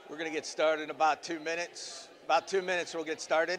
We're going to get started in about 2 minutes. About 2 minutes, we'll get started.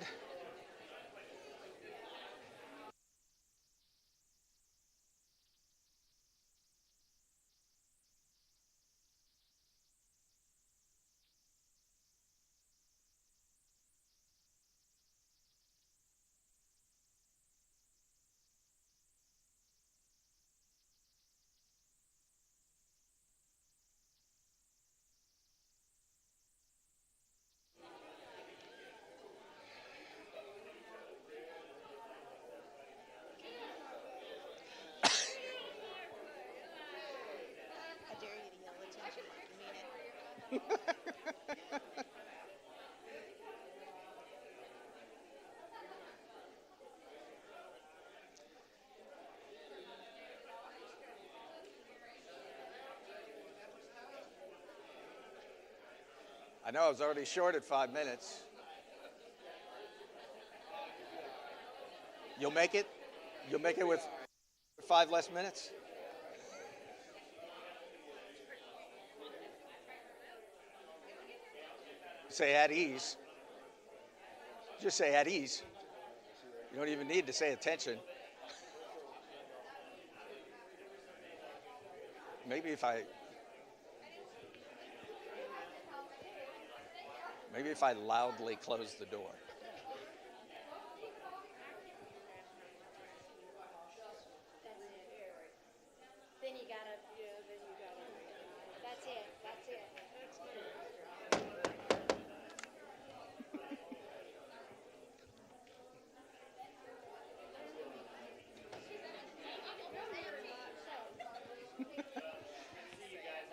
I dare you to yell attention like you mean it. I know I was already short at 5 minutes. You'll make it? You'll make it with 5 less minutes? Say at ease. Just say at ease. You don't even need to say attention. Maybe if I loudly close the door. Then you gotta, that's it.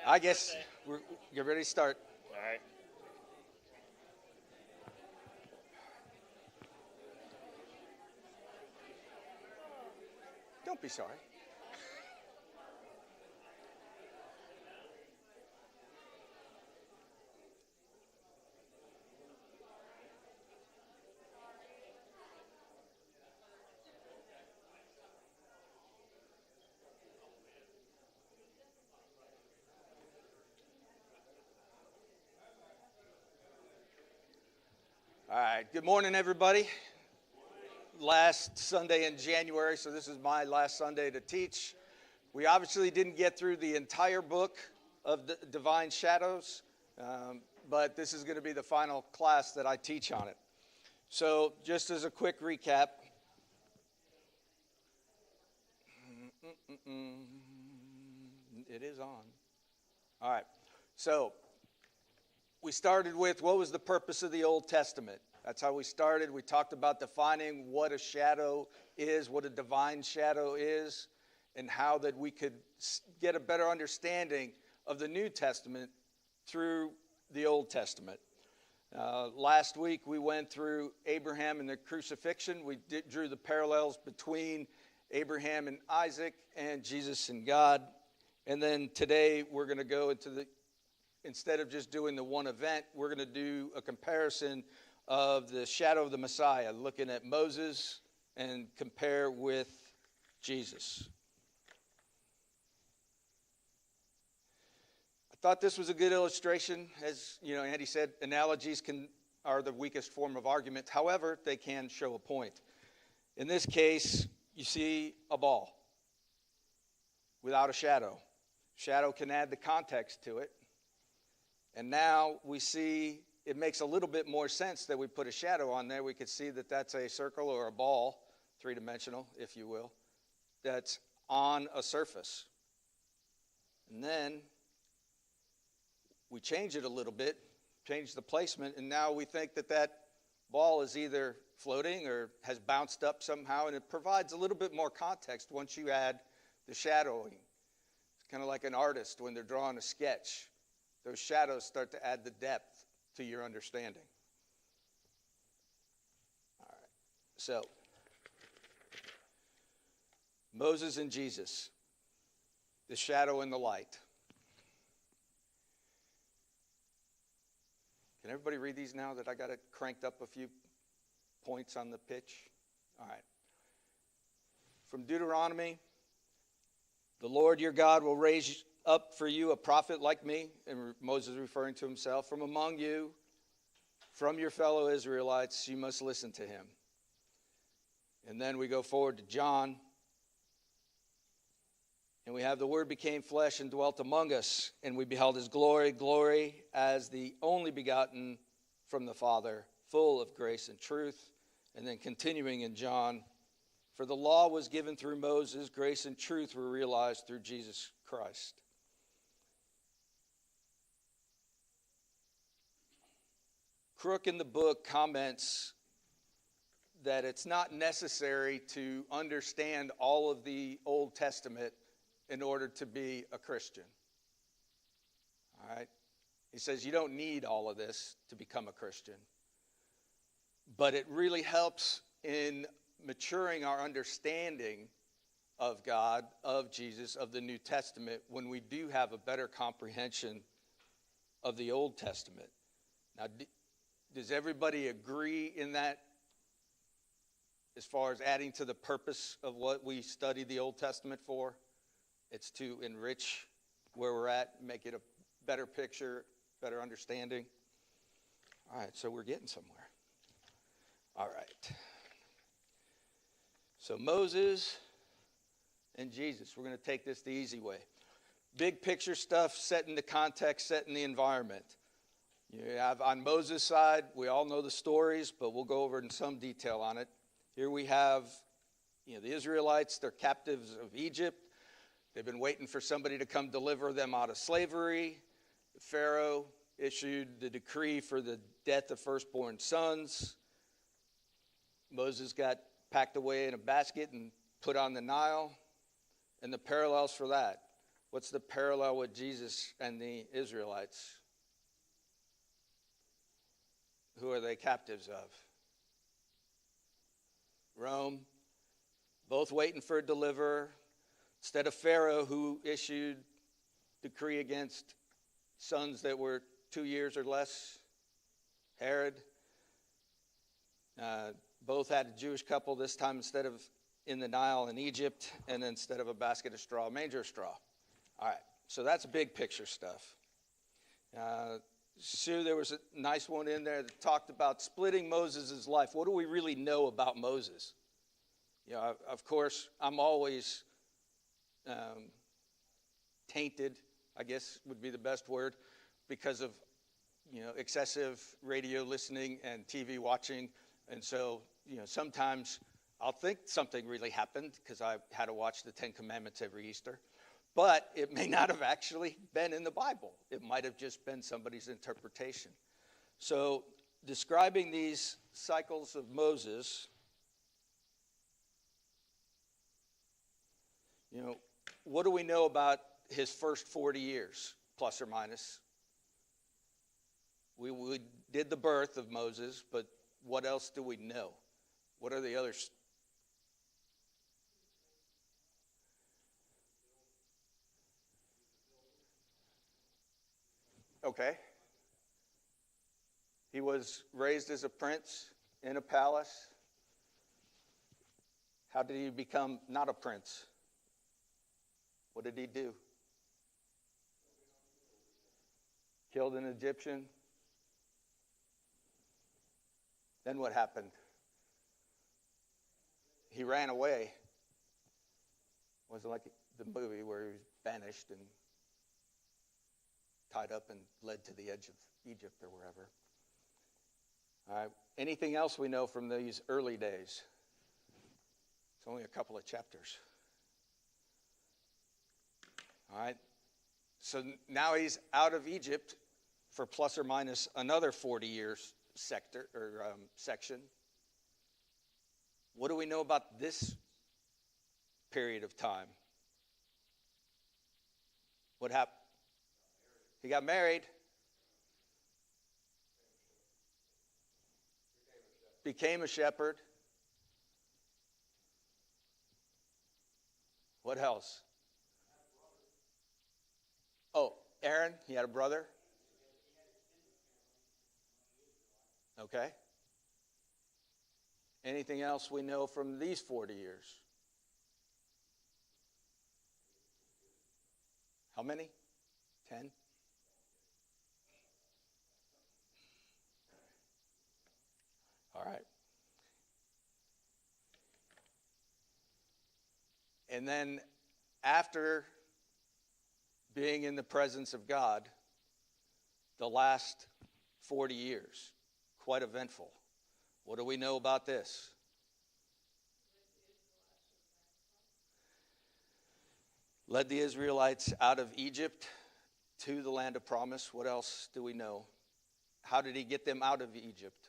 I guess you're ready to start. All right. Don't be sorry. All right. Good morning, everybody. Last Sunday in January, so this is my last Sunday to teach. We obviously didn't get through the entire book of the Divine Shadows, but this is going to be the final class that I teach on it. So just as a quick recap. It is on. All right. So we started with what was the purpose of the Old Testament. That's how we started. We talked about defining what a shadow is, what a divine shadow is, and how that we could get a better understanding of the New Testament through the Old Testament. Last week we went through Abraham and the crucifixion. We drew the parallels between Abraham and Isaac and Jesus and God. And then today we're going to go into instead of just doing the one event, we're going to do a comparison of the shadow of the Messiah, looking at Moses and compare with Jesus. I thought this was a good illustration. As you know, Andy said, analogies are the weakest form of argument. However, they can show a point. In this case, you see a ball without a shadow. Shadow can add the context to it. And now we see it makes a little bit more sense that we put a shadow on there. We could see that that's a circle or a ball, three-dimensional, if you will, that's on a surface. And then we change it a little bit, change the placement, and now we think that that ball is either floating or has bounced up somehow, and it provides a little bit more context once you add the shadowing. It's kind of like an artist when they're drawing a sketch. Those shadows start to add the depth to your understanding. All right. So, Moses and Jesus, the shadow and the light. Can everybody read these now that I got it cranked up a few points on the pitch? All right. From Deuteronomy, the Lord your God will raise up for you a prophet like me, and Moses referring to himself, from among you, from your fellow Israelites, you must listen to him. And then we go forward to John, and we have the Word became flesh and dwelt among us, and we beheld his glory, glory as the only begotten from the Father, full of grace and truth. And then continuing in John, for the law was given through Moses, grace and truth were realized through Jesus Christ. Crook in the book comments that it's not necessary to understand all of the Old Testament in order to be a Christian. All right? He says you don't need all of this to become a Christian. But it really helps in maturing our understanding of God, of Jesus, of the New Testament, when we do have a better comprehension of the Old Testament. Now, does everybody agree in that as far as adding to the purpose of what we study the Old Testament for? It's to enrich where we're at, make it a better picture, better understanding. All right, so we're getting somewhere. All right. So Moses and Jesus, we're going to take this the easy way. Big picture stuff, set in the context, set in the environment. You have on Moses' side, we all know the stories, but we'll go over in some detail on it. Here we have, the Israelites, they're captives of Egypt. They've been waiting for somebody to come deliver them out of slavery. Pharaoh issued the decree for the death of firstborn sons. Moses got packed away in a basket and put on the Nile. And the parallels for that. What's the parallel with Jesus and the Israelites? Who are they captives of? Rome. Both waiting for a deliverer. Instead of Pharaoh, who issued decree against sons that were 2 years or less, Herod. Both had a Jewish couple, this time instead of in the Nile in Egypt, and instead of a basket of straw, a manger of straw. All right, so that's big picture stuff. Sue, there was a nice one in there that talked about splitting Moses' life. What do we really know about Moses? Of course, I'm always tainted, I guess would be the best word, because of excessive radio listening and TV watching. And so, sometimes I'll think something really happened because I had to watch the Ten Commandments every Easter. But it may not have actually been in the Bible. It might have just been somebody's interpretation. So, describing these cycles of Moses, what do we know about his first 40 years, plus or minus? We did the birth of Moses, but what else do we know? What are the others? Okay. He was raised as a prince in a palace. How did he become not a prince? What did he do? Killed an Egyptian. Then what happened? He ran away. It wasn't like the movie where he was banished and tied up and led to the edge of Egypt or wherever. All right. Anything else we know from these early days? It's only a couple of chapters. All right. So now he's out of Egypt for plus or minus another 40 years section. What do we know about this period of time? What happened? He got married. Became a shepherd. What else? Oh, Aaron, he had a brother. Okay. Anything else we know from these 40 years? How many? 10? All right. And then after being in the presence of God, the last 40 years, quite eventful. What do we know about this? Led the Israelites out of Egypt to the land of promise. What else do we know? How did he get them out of Egypt?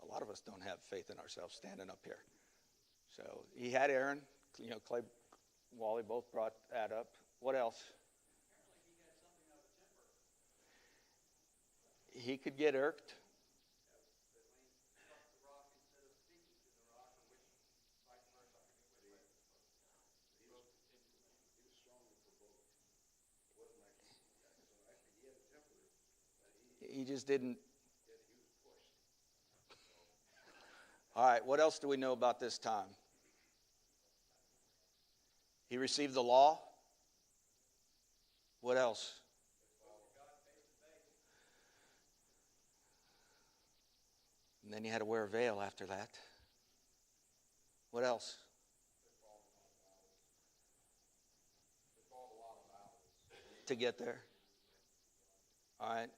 A lot of us don't have faith in ourselves standing up here. So he had Aaron, Clay, Wally both brought that up. What else? He could get irked. He just didn't. All right, what else do we know about this time? He received the law. What else? And then he had to wear a veil after that. What else? To get there. All right.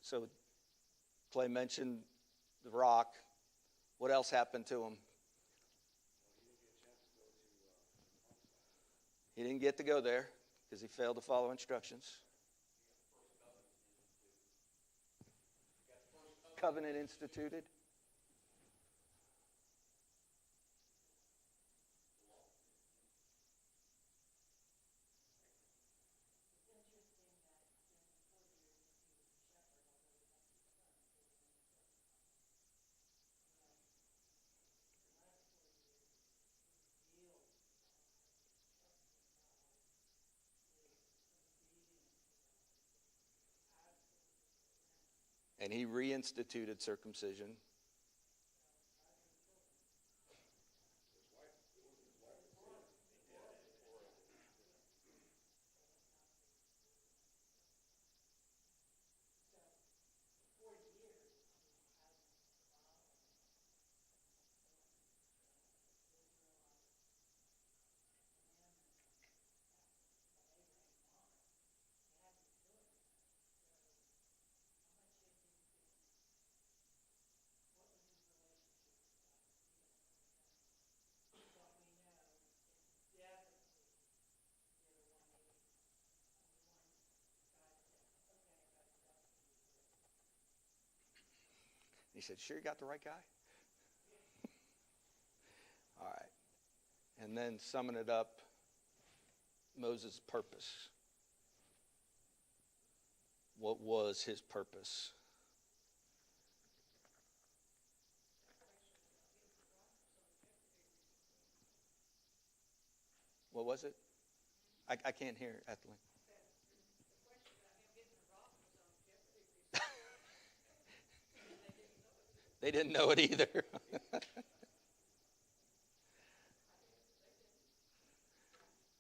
So Clay mentioned the rock. What else happened to him? He didn't get to go there because he failed to follow instructions. Covenant instituted. And he reinstituted circumcision. He said, "Sure you got the right guy?" All right. And then summing it up, Moses' purpose. What was his purpose? What was it? I can't hear, Ethelyn. They didn't know it either.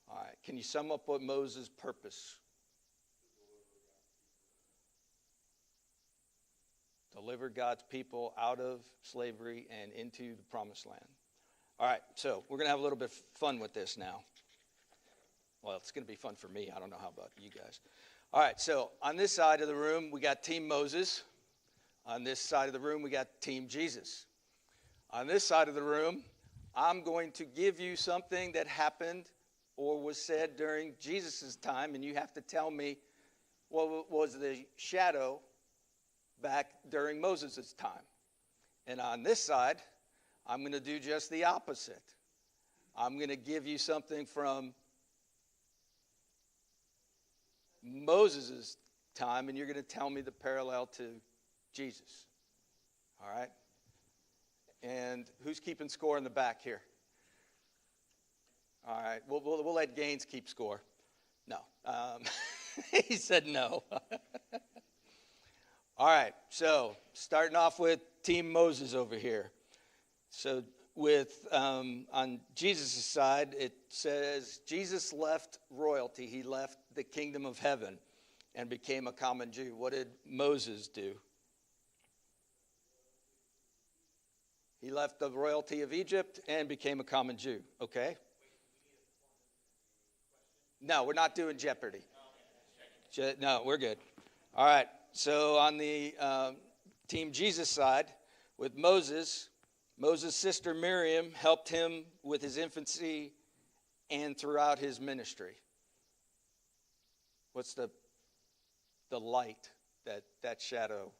All right. Can you sum up what Moses' purpose? Deliver God's people out of slavery and into the promised land. All right. So we're going to have a little bit of fun with this now. Well, it's going to be fun for me. I don't know how about you guys. All right. So on this side of the room, we got Team Moses. On this side of the room, we got Team Jesus. On this side of the room, I'm going to give you something that happened or was said during Jesus' time, and you have to tell me what was the shadow back during Moses' time. And on this side, I'm going to do just the opposite. I'm going to give you something from Moses' time, and you're going to tell me the parallel to Jesus. All right? And who's keeping score in the back here? All right, we'll let Gaines keep score. No. He said no. All right, so starting off with Team Moses over here. So with on Jesus' side, it says Jesus left royalty. He left the kingdom of heaven and became a common Jew. What did Moses do? He left the royalty of Egypt and became a common Jew. Okay? No, we're not doing Jeopardy. No, we're good. All right. So on the Team Jesus side, with Moses' sister Miriam helped him with his infancy and throughout his ministry. What's the light, that shadow?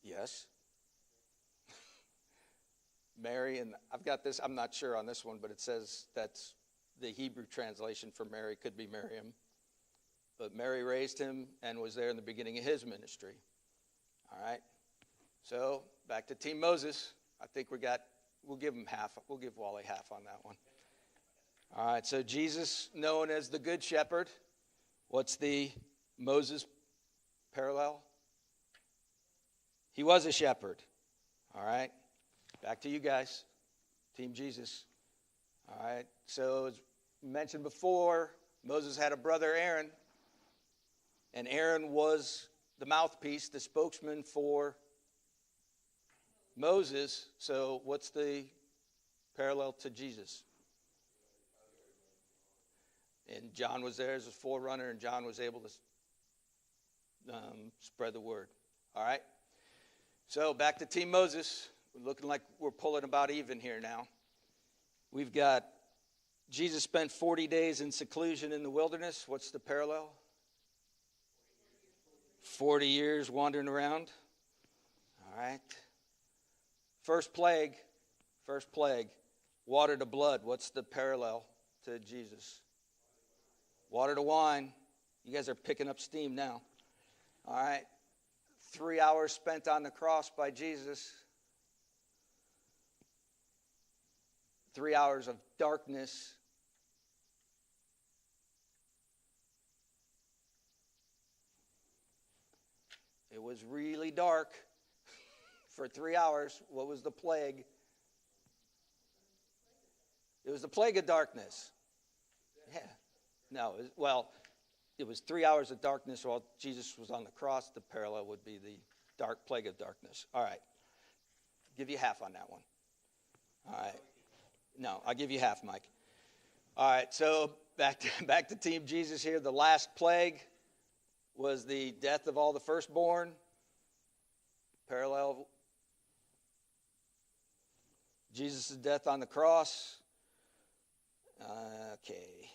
Yes. Mary, and I've got this, I'm not sure on this one, but it says that's the Hebrew translation for Mary, could be Miriam. But Mary raised him and was there in the beginning of his ministry. All right. So back to Team Moses. I think we'll give him half. We'll give Wally half on that one. All right. So Jesus, known as the Good Shepherd. What's the Moses parallel? He was a shepherd. All right. Back to you guys. Team Jesus. All right. So as mentioned before, Moses had a brother, Aaron. And Aaron was the mouthpiece, the spokesman for Moses. So what's the parallel to Jesus? And John was there as a forerunner, and John was able to spread the word. All right? So back to Team Moses. We're looking like we're pulling about even here now. We've got Jesus spent 40 days in seclusion in the wilderness. What's the parallel? 40 years wandering around. All right. First plague, water to blood. What's the parallel to Jesus? Water to wine. You guys are picking up steam now. All right. 3 hours spent on the cross by Jesus. 3 hours of darkness. It was really dark for 3 hours. What was the plague? It was the plague of darkness. Yeah. No, it was 3 hours of darkness while Jesus was on the cross. The parallel would be the dark plague of darkness. All right. Give you half on that one. All right. No, I'll give you half, Mike. All right, so back to Team Jesus here. The last plague was the death of all the firstborn. Parallel Jesus' death on the cross. Okay.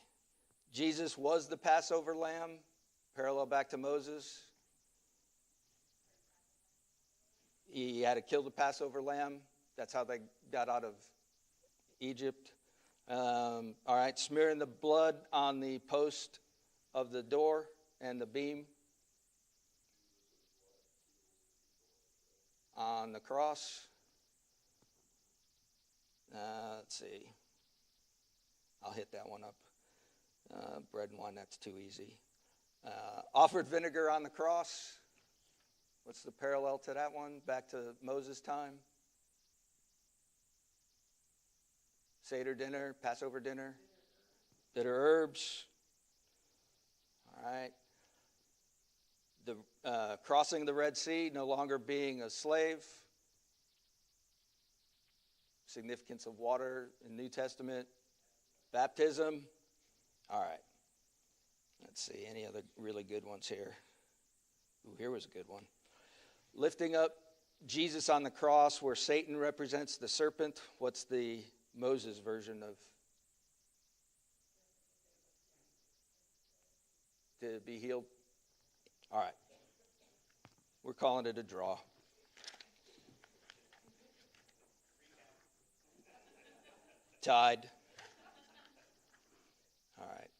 Jesus was the Passover lamb. Parallel back to Moses. He had to kill the Passover lamb. That's how they got out of Egypt. All right, smearing the blood on the post of the door and the beam on the cross. Let's see. I'll hit that one up. Bread and wine, that's too easy. Offered vinegar on the cross. What's the parallel to that one? Back to Moses' time. Seder dinner, Passover dinner, bitter herbs. All right. The crossing the Red Sea, no longer being a slave. Significance of water in New Testament. Baptism. All right. Let's see, any other really good ones here? Ooh, here was a good one. Lifting up Jesus on the cross where Satan represents the serpent. What's the Moses version of to be healed? All right. We're calling it a draw. Tied. All right.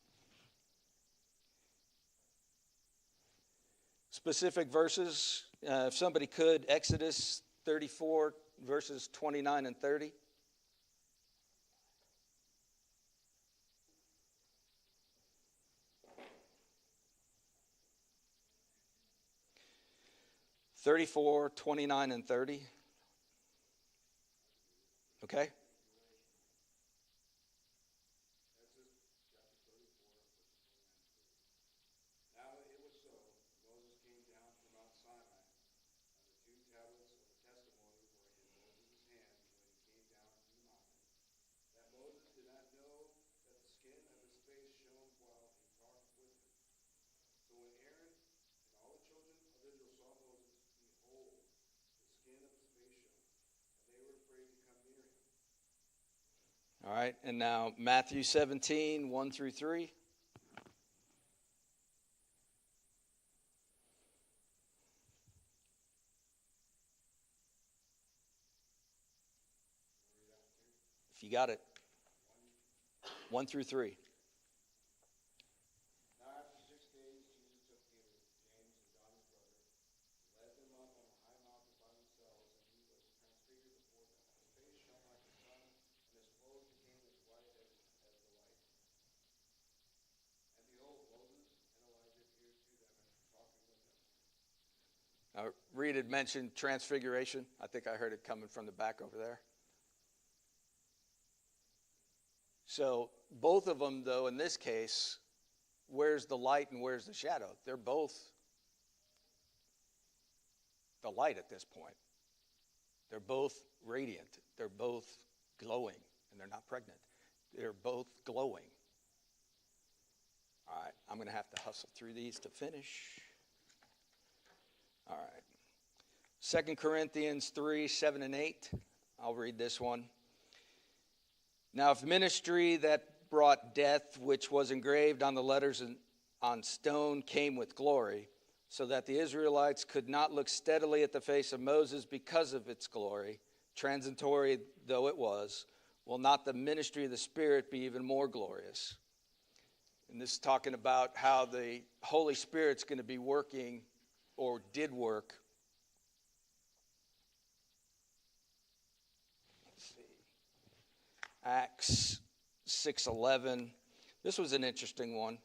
Specific verses, if somebody could, Exodus 34, verses 29 and 30. (34, 29, and 30). Okay? Now it was so, Moses came down from Mount Sinai, and the 2 tablets of the testimony were in Moses' hand when he came down from the mountain, that Moses did not know that the skin of his face shone while he talked with him. So when Aaron and all the children of Israel saw Moses, behold, the skin of his face shone, and they were afraid to come near him. All right, and now Matthew 17, 1 through 3. If you got it. 1 through 3. Now after 6 days, Jesus took Peter, James, and John his brother, and led them up on a high mountain by themselves, and he was transfigured before them. His face shone like the sun, and his clothes became as white as the light. And behold, Moses and Elijah appeared to them, and talking with them. Reed had mentioned transfiguration. I think I heard it coming from the back over there. So both of them, though, in this case, where's the light and where's the shadow? They're both the light at this point. They're both radiant. They're both glowing, and they're not pregnant. They're both glowing. All right, I'm going to have to hustle through these to finish. All right. 2 Corinthians 3, 7 and 8. I'll read this one. Now, if ministry that brought death, which was engraved on the letters on stone, came with glory, so that the Israelites could not look steadily at the face of Moses because of its glory, transitory though it was, will not the ministry of the Spirit be even more glorious? And this is talking about how the Holy Spirit's going to be working, or did work. Acts 6:11. This was an interesting one.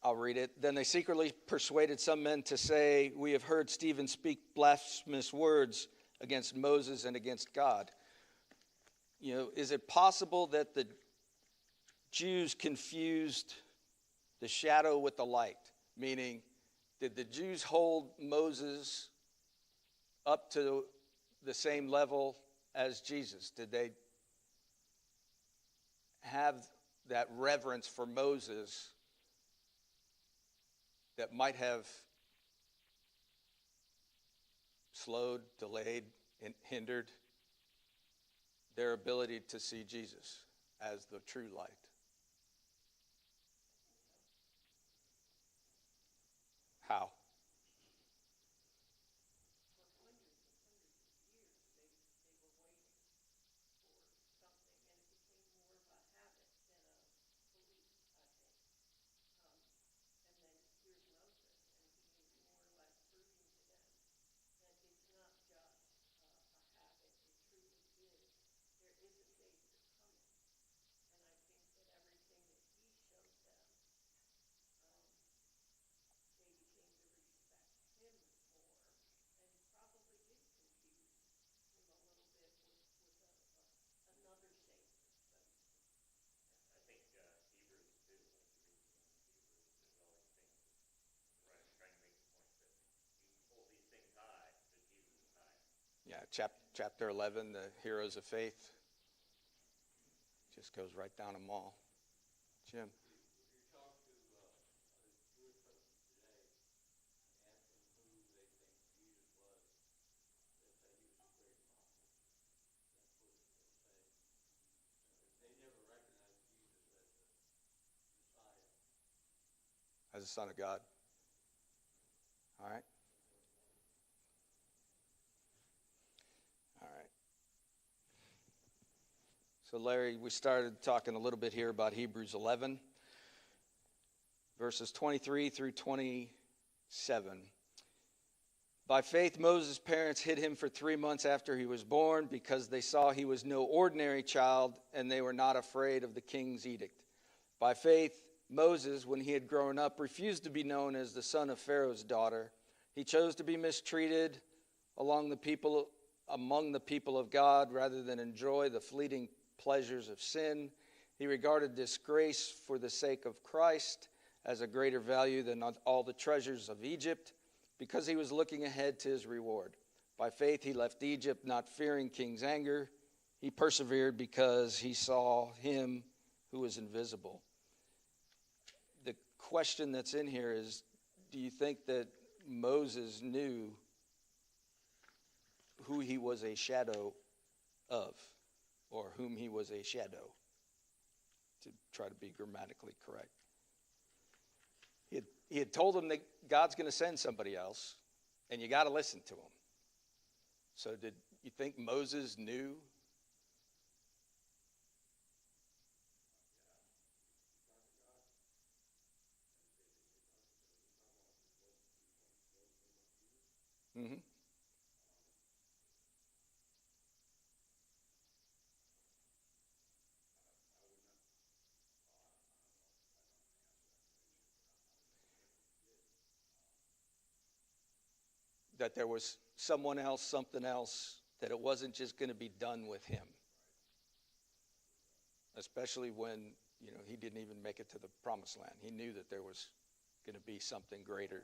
I'll read it. Then they secretly persuaded some men to say, "We have heard Stephen speak blasphemous words against Moses and against God." You know, is it possible that the Jews confused the shadow with the light? Meaning, did the Jews hold Moses up to the same level as Jesus? Did they have that reverence for Moses that might have slowed, delayed, and hindered their ability to see Jesus as the true light? How? Yeah, chapter 11, the heroes of faith. Just goes right down them all. Jim. As the Son of God. All right. So, Larry, we started talking a little bit here about Hebrews 11, verses 23 through 27. By faith, Moses' parents hid him for 3 months after he was born because they saw he was no ordinary child and they were not afraid of the king's edict. By faith, Moses, when he had grown up, refused to be known as the son of Pharaoh's daughter. He chose to be mistreated among the people of God rather than enjoy the fleeting pleasures of sin. He regarded disgrace for the sake of Christ as a greater value than all the treasures of Egypt, because he was looking ahead to his reward. By faith he left Egypt, not fearing king's anger. He persevered because he saw him who is invisible. The question that's in here is, do you think that Moses knew who he was a shadow of, or whom he was a shadow, to try to be grammatically correct? He had told him that God's going to send somebody else, and you got to listen to him. So did you think Moses knew? Mm-hmm. That there was someone else, something else, that it wasn't just going to be done with him. Especially when, he didn't even make it to the promised land. He knew that there was going to be something greater.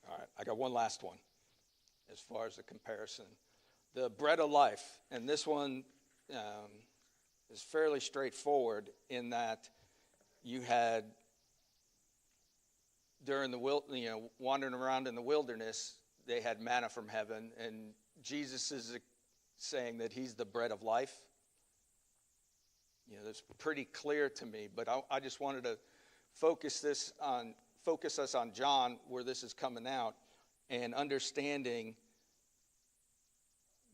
All right, I got one last one as far as the comparison. The bread of life, and this one is fairly straightforward in that you had, during the wandering around in the wilderness, they had manna from heaven, and Jesus is saying that he's the bread of life. That's pretty clear to me, but I just wanted to focus us on John, where this is coming out, and understanding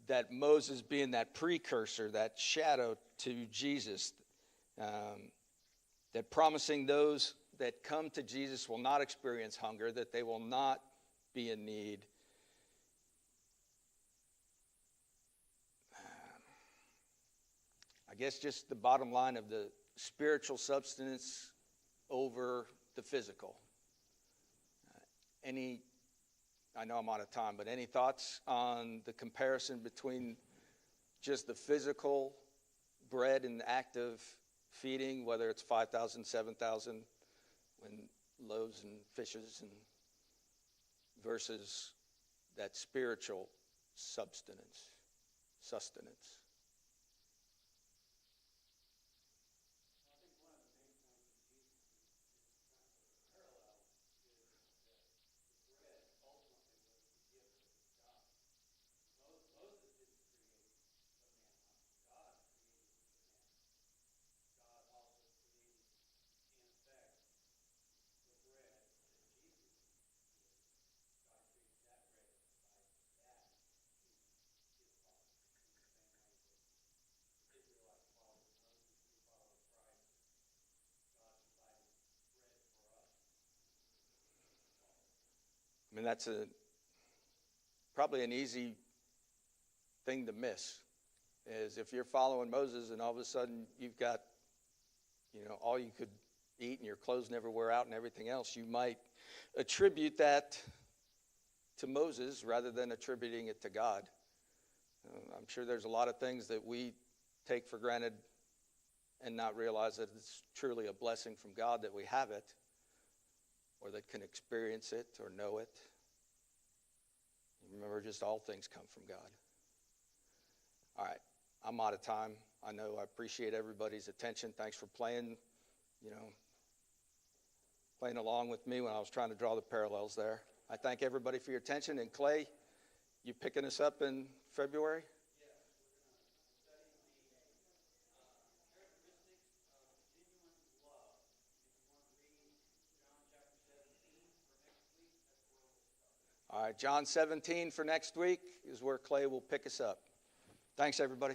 that Moses being that precursor, that shadow to Jesus, that promising those that come to Jesus will not experience hunger, that they will not be in need. I guess just the bottom line of the spiritual substance over the physical. I know I'm out of time, but any thoughts on the comparison between just the physical bread and the act of feeding, whether it's 5,000, 7,000, when loaves and fishes, versus that spiritual sustenance? I mean, that's probably an easy thing to miss, is if you're following Moses and all of a sudden you've got, all you could eat and your clothes never wear out and everything else, you might attribute that to Moses rather than attributing it to God. I'm sure there's a lot of things that we take for granted and not realize that it's truly a blessing from God that we have it, or that can experience it or know it. Remember, just all things come from God. All right, I'm out of time. I know I appreciate everybody's attention. Thanks for playing along with me when I was trying to draw the parallels there. I thank everybody for your attention. And Clay, you picking us up in February? All right, John 17 for next week is where Clay will pick us up. Thanks, everybody.